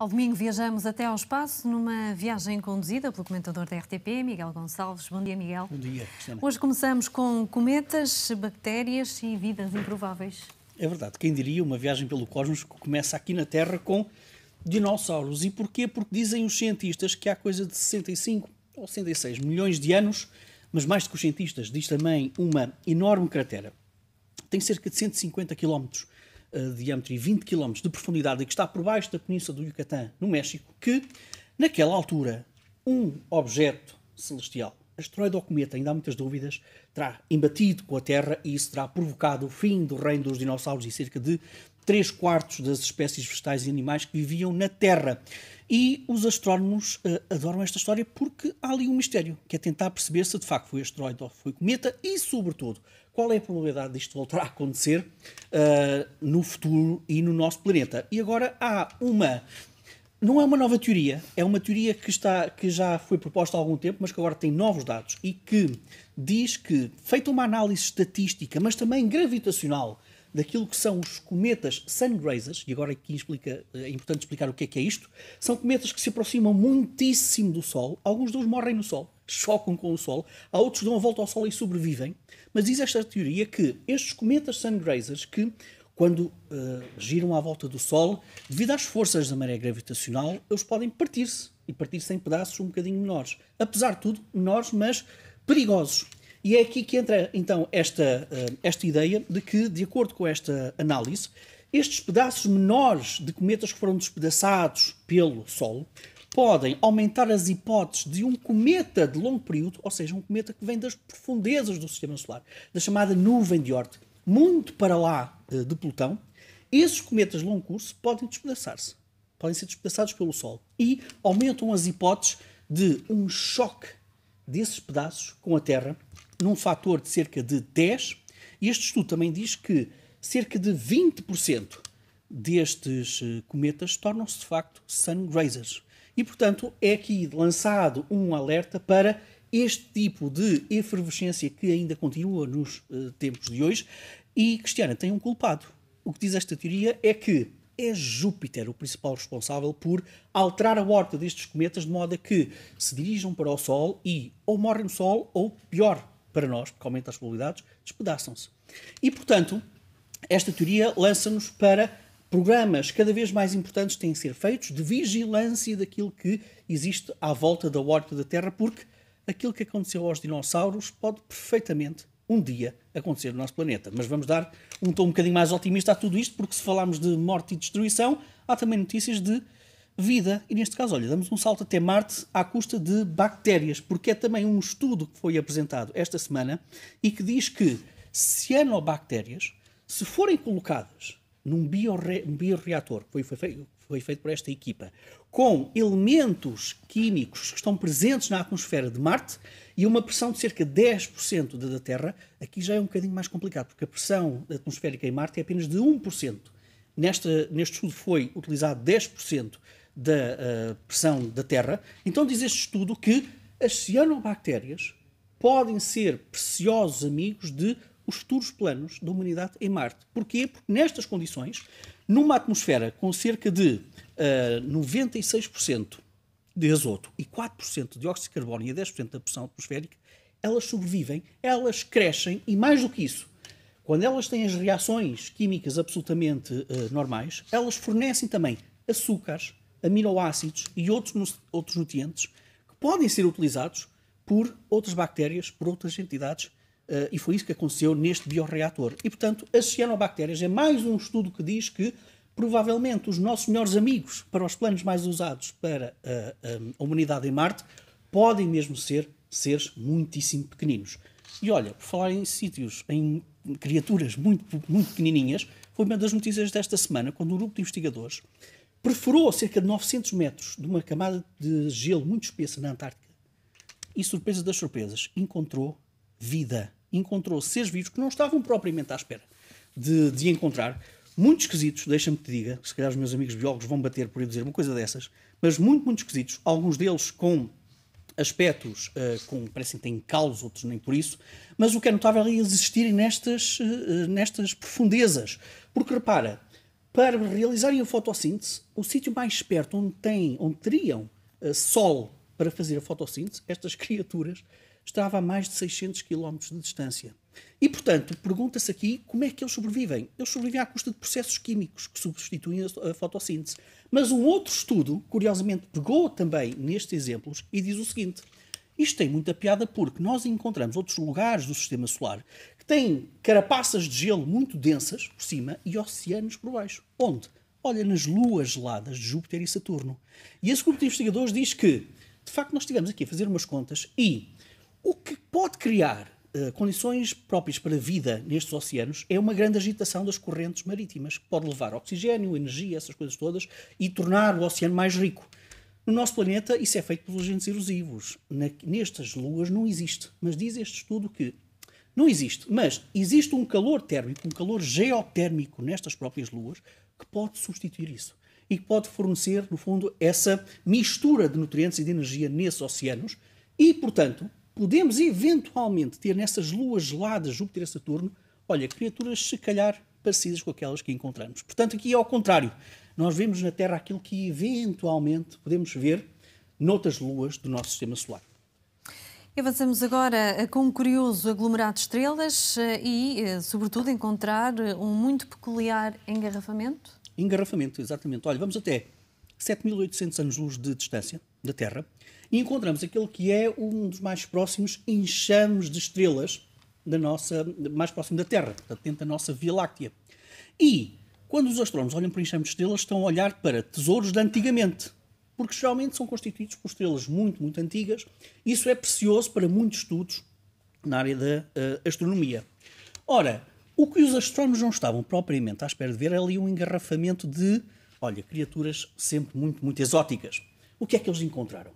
Ao domingo viajamos até ao espaço numa viagem conduzida pelo comentador da RTP, Miguel Gonçalves. Bom dia, Miguel. Bom dia, Cristina. Hoje começamos com cometas, bactérias e vidas improváveis. É verdade, quem diria uma viagem pelo cosmos que começa aqui na Terra com dinossauros. E porquê? Porque dizem os cientistas que há coisa de 65 ou 66 milhões de anos, mas mais do que os cientistas, diz também uma enorme cratera. Tem cerca de 150 km de diâmetro e 20 km de profundidade e que está por baixo da península do Yucatán, no México, que, naquela altura, um objeto celestial, asteroide ou cometa, ainda há muitas dúvidas, terá embatido com a Terra e isso terá provocado o fim do reino dos dinossauros e cerca de 3/4 das espécies vegetais e animais que viviam na Terra. E os astrónomos adoram esta história porque há ali um mistério, que é tentar perceber se de facto foi asteroide ou foi cometa e, sobretudo, qual é a probabilidade disto voltar a acontecer no futuro e no nosso planeta. E agora há uma... Não é uma nova teoria, é uma teoria que já foi proposta há algum tempo, mas que agora tem novos dados e que diz que, feita uma análise estatística, mas também gravitacional, daquilo que são os cometas Sun-Grazers, e agora aqui é importante explicar o que é isto, são cometas que se aproximam muitíssimo do Sol, alguns deles morrem no Sol, chocam com o Sol, há outros que dão a volta ao Sol e sobrevivem, mas diz esta teoria que estes cometas Sun-Grazers, que quando giram à volta do Sol, devido às forças da maré gravitacional, eles podem partir-se, e partir-se em pedaços um bocadinho menores. Apesar de tudo, menores, mas perigosos. E é aqui que entra, então, esta ideia de que, de acordo com esta análise, estes pedaços menores de cometas que foram despedaçados pelo Sol podem aumentar as hipóteses de um cometa de longo período, ou seja, um cometa que vem das profundezas do Sistema Solar, da chamada nuvem de Oort, muito para lá de Plutão. Esses cometas de longo curso podem despedaçar-se, podem ser despedaçados pelo Sol e aumentam as hipóteses de um choque desses pedaços com a Terra num fator de cerca de 10, e este estudo também diz que cerca de 20% destes cometas tornam-se de facto Sun-Grazers. E, portanto, é aqui lançado um alerta para este tipo de efervescência que ainda continua nos tempos de hoje. E, Cristiana, tem um culpado. O que diz esta teoria é que é Júpiter o principal responsável por alterar a órbita destes cometas de modo a que se dirijam para o Sol e ou morrem no Sol ou, pior para nós, porque aumenta as probabilidades, despedaçam-se. E, portanto, esta teoria lança-nos para programas cada vez mais importantes que têm que ser feitos de vigilância daquilo que existe à volta da órbita da Terra, porque aquilo que aconteceu aos dinossauros pode perfeitamente um dia acontecer no nosso planeta. Mas vamos dar um tom um bocadinho mais otimista a tudo isto, porque se falarmos de morte e destruição, há também notícias de vida. E neste caso, olha, damos um salto até Marte à custa de bactérias, porque é também um estudo que foi apresentado esta semana e que diz que cianobactérias, se forem colocadas num bioreator, que foi feito por esta equipa, com elementos químicos que estão presentes na atmosfera de Marte e uma pressão de cerca de 10% da Terra, aqui já é um bocadinho mais complicado, porque a pressão atmosférica em Marte é apenas de 1%. Neste estudo foi utilizado 10% da pressão da Terra. Então diz este estudo que as cianobactérias podem ser preciosos amigos de os futuros planos da humanidade em Marte. Porquê? Porque nestas condições, numa atmosfera com cerca de 96% de azoto e 4% de dióxido de carbono e 10% da pressão atmosférica, elas sobrevivem, elas crescem e, mais do que isso, quando elas têm as reações químicas absolutamente normais, elas fornecem também açúcares, aminoácidos e outros nutrientes que podem ser utilizados por outras bactérias, por outras entidades, e foi isso que aconteceu neste bioreator. E, portanto, as cianobactérias é mais um estudo que diz que provavelmente os nossos melhores amigos para os planos mais usados para a humanidade em Marte podem mesmo ser seres muitíssimo pequeninos. E olha, por falar em sítios, em criaturas muito, muito pequenininhas, foi uma das notícias desta semana, quando um grupo de investigadores perfurou cerca de 900 metros de uma camada de gelo muito espessa na Antártica e, surpresa das surpresas, encontrou vida. Encontrou seres vivos que não estavam propriamente à espera de encontrar. Muito esquisitos, deixa-me que te diga, se calhar os meus amigos biólogos vão bater por eu dizer uma coisa dessas, mas muito, muito esquisitos. Alguns deles com aspectos, parecem que têm calos, outros nem por isso, mas o que é notável é existirem nestas profundezas. Porque repara, para realizarem a fotossíntese, o sítio mais perto onde teriam sol para fazer a fotossíntese, estas criaturas, estava a mais de 600 km de distância. E, portanto, pergunta-se aqui como é que eles sobrevivem. Eles sobrevivem à custa de processos químicos que substituem a fotossíntese. Mas um outro estudo, curiosamente, pegou também nestes exemplos e diz o seguinte: isto tem muita piada porque nós encontramos outros lugares do Sistema Solar que têm carapaças de gelo muito densas por cima e oceanos por baixo. Onde? Olha, nas luas geladas de Júpiter e Saturno. E esse grupo de investigadores diz que, de facto, nós estivemos aqui a fazer umas contas e o que pode criar condições próprias para a vida nestes oceanos é uma grande agitação das correntes marítimas, que pode levar oxigênio, energia, essas coisas todas, e tornar o oceano mais rico. No nosso planeta, isso é feito pelos agentes erosivos. Nestas luas não existe. Mas diz este estudo que não existe. Mas existe um calor térmico, um calor geotérmico nestas próprias luas, que pode substituir isso. E que pode fornecer, no fundo, essa mistura de nutrientes e de energia nesses oceanos. E, portanto, podemos eventualmente ter nessas luas geladas, Júpiter e Saturno, olha, criaturas se calhar parecidas com aquelas que encontramos. Portanto, aqui é ao contrário. Nós vemos na Terra aquilo que eventualmente podemos ver noutras luas do nosso Sistema Solar. Avançamos agora com um curioso aglomerado de estrelas e, sobretudo, encontrar um muito peculiar engarrafamento. Engarrafamento, exatamente. Olha, vamos até 7.800 anos-luz de distância da Terra e encontramos aquele que é um dos mais próximos enxames de estrelas mais próximo da Terra, portanto, dentro da nossa Via Láctea. E, quando os astrónomos olham para enxames de estrelas, estão a olhar para tesouros de antigamente, porque geralmente são constituídos por estrelas muito, muito antigas. Isso é precioso para muitos estudos na área da astronomia. Ora, o que os astrónomos não estavam propriamente à espera de ver é ali um engarrafamento de, olha, criaturas sempre muito, muito exóticas. O que é que eles encontraram?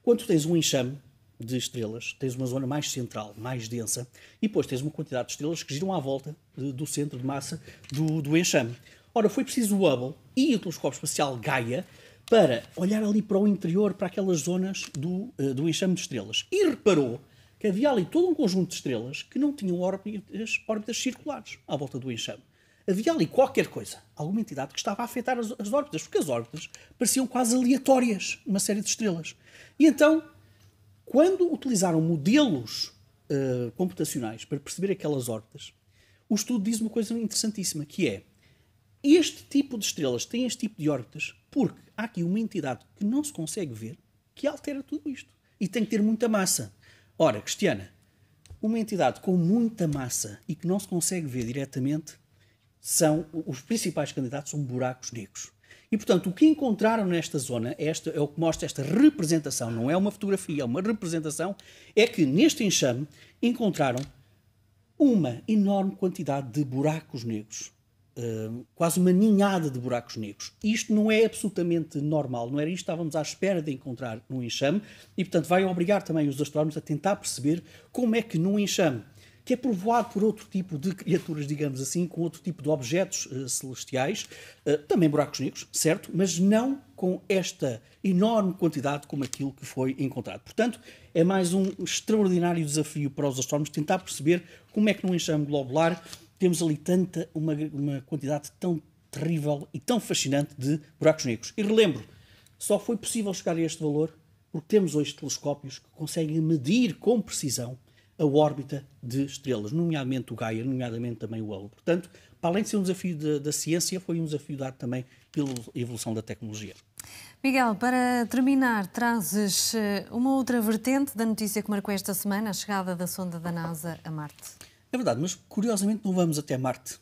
Quando tens um enxame de estrelas, tens uma zona mais central, mais densa, e depois tens uma quantidade de estrelas que giram à volta do centro de massa do enxame. Ora, foi preciso o Hubble e o telescópio espacial Gaia para olhar ali para o interior, para aquelas zonas do enxame de estrelas. E reparou que havia ali todo um conjunto de estrelas que não tinham órbitas circulares à volta do enxame. Havia ali qualquer coisa, alguma entidade que estava a afetar as órbitas, porque as órbitas pareciam quase aleatórias numa série de estrelas. E então, quando utilizaram modelos computacionais para perceber aquelas órbitas, o estudo diz uma coisa interessantíssima, que é: este tipo de estrelas tem este tipo de órbitas porque há aqui uma entidade que não se consegue ver que altera tudo isto. E tem que ter muita massa. Ora, Cristiana, uma entidade com muita massa e que não se consegue ver diretamente, os principais candidatos são buracos negros. E, portanto, o que encontraram nesta zona, é o que mostra esta representação, não é uma fotografia, é uma representação, é que neste enxame encontraram uma enorme quantidade de buracos negros. Quase uma ninhada de buracos negros. Isto não é absolutamente normal, não era isto que estávamos à espera de encontrar num enxame e, portanto, vai obrigar também os astrónomos a tentar perceber como é que num enxame que é povoado por outro tipo de criaturas, digamos assim, com outro tipo de objetos celestiais, também buracos negros, certo? Mas não com esta enorme quantidade como aquilo que foi encontrado. Portanto, é mais um extraordinário desafio para os astrónomos tentar perceber como é que num enxame globular temos ali uma quantidade tão terrível e tão fascinante de buracos negros. E relembro, só foi possível chegar a este valor porque temos hoje telescópios que conseguem medir com precisão a órbita de estrelas, nomeadamente o Gaia, nomeadamente também o Hubble. Portanto, para além de ser um desafio da ciência, foi um desafio dado também pela evolução da tecnologia. Miguel, para terminar, trazes uma outra vertente da notícia que marcou esta semana, a chegada da sonda da NASA a Marte. É verdade, mas curiosamente não vamos até Marte.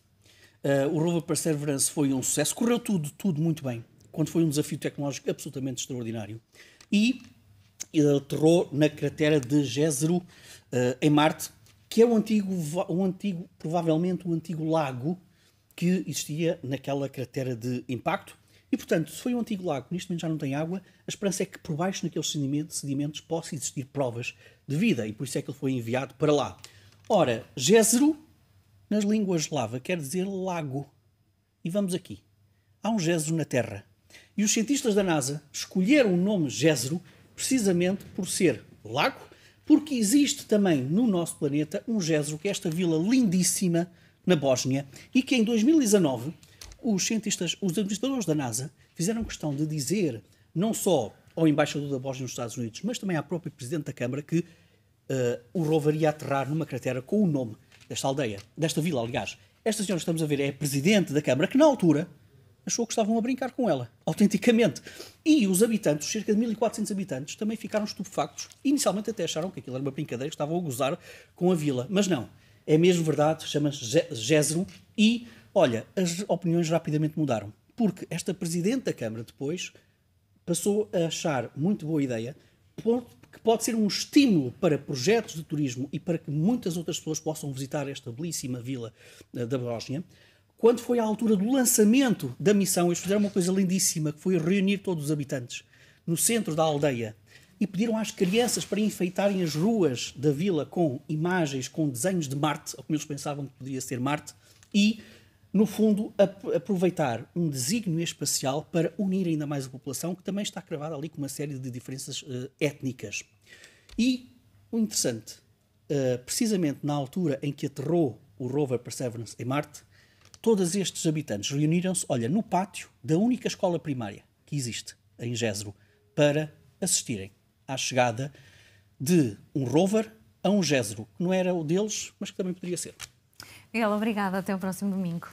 O rover Perseverance foi um sucesso, correu tudo muito bem, quando foi um desafio tecnológico absolutamente extraordinário. E ele aterrou na cratera de Jezero, em Marte, que é provavelmente o antigo lago que existia naquela cratera de impacto. E, portanto, se foi um antigo lago que neste momento já não tem água, a esperança é que por baixo naqueles sedimentos possa existir provas de vida, e por isso é que ele foi enviado para lá. Ora, Jezero, nas línguas eslava, quer dizer lago. E vamos aqui. Há um Jezero na Terra. E os cientistas da NASA escolheram o nome Jezero precisamente por ser lago, porque existe também no nosso planeta um Jezero, que é esta vila lindíssima na Bósnia, e que em 2019 os cientistas, os administradores da NASA, fizeram questão de dizer, não só ao embaixador da Bósnia nos Estados Unidos, mas também à própria Presidente da Câmara, que o rover ia aterrar numa cratera com o nome desta aldeia, desta vila, aliás. Esta senhora que estamos a ver é a Presidente da Câmara, que na altura achou que estavam a brincar com ela, autenticamente. E os habitantes, cerca de 1.400 habitantes, também ficaram estupefactos. Inicialmente até acharam que aquilo era uma brincadeira, que estavam a gozar com a vila. Mas não, é mesmo verdade, chama-se Jezero. E, olha, as opiniões rapidamente mudaram. Porque esta Presidente da Câmara depois passou a achar muito boa ideia, que pode ser um estímulo para projetos de turismo e para que muitas outras pessoas possam visitar esta belíssima vila da Bósnia. Quando foi à altura do lançamento da missão, eles fizeram uma coisa lindíssima, que foi reunir todos os habitantes no centro da aldeia e pediram às crianças para enfeitarem as ruas da vila com imagens, com desenhos de Marte, ou como eles pensavam que podia ser Marte, e, no fundo, aproveitar um desígnio espacial para unir ainda mais a população, que também está cravada ali com uma série de diferenças étnicas. E o interessante, precisamente na altura em que aterrou o rover Perseverance em Marte, todos estes habitantes reuniram-se, olha, no pátio da única escola primária que existe em Jezero, para assistirem à chegada de um rover a um Jezero, que não era o deles, mas que também poderia ser. Miguel, obrigada. Até o próximo domingo.